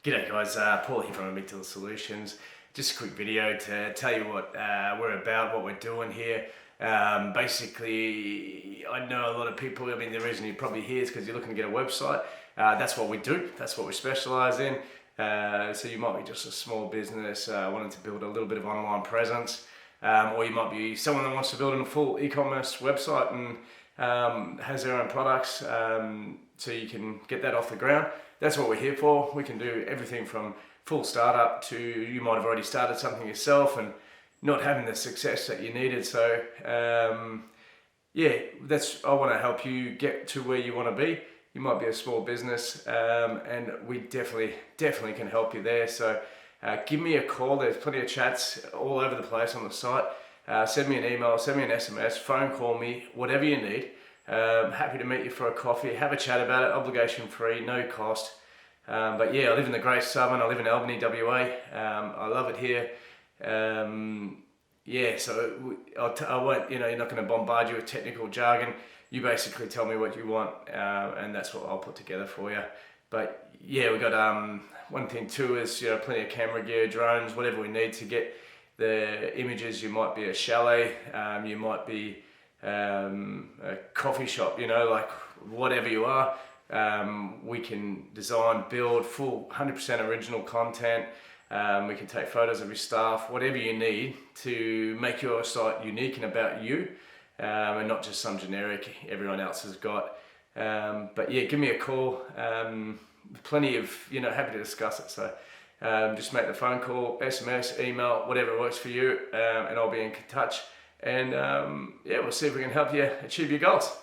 G'day guys, Paul here from Amygdala Solutions. Just a quick video to tell you what we're about, what we're doing here. Basically, I know a lot of people, the reason you're probably here is because you're looking to get a website. That's what we do, that's what we specialise in. So you might be just a small business wanting to build a little bit of online presence, or you might be someone that wants to build a full e-commerce website and has their own products, so you can get that off the ground. That's what we're here for. We can do everything from full startup to you might have already started something yourself and not having the success that you needed. So yeah, I want to help you get to where you want to be. You might be a small business, and we definitely can help you there. So give me a call. There's plenty of chats all over the place on the site. Send me an email, send me an SMS, phone call me, whatever you need. Happy to meet you for a coffee, have a chat about it, obligation free, no cost. But yeah, I live in the Great Southern, I live in Albany, WA. I love it here. Yeah, so I won't, you're not going to bombard you with technical jargon. You basically tell me what you want, and that's what I'll put together for you. But yeah, we got one thing too is plenty of camera gear, drones, whatever we need to get the images. You might be a chalet, you might be a coffee shop, like whatever you are. We can design, build full 100% original content. We can take photos of your staff, whatever you need to make your site unique and about you, and not just some generic everyone else has got. But yeah, give me a call. Plenty of, happy to discuss it. So just make the phone call, SMS, email, whatever works for you, and I'll be in touch. And yeah, we'll see if we can help you achieve your goals.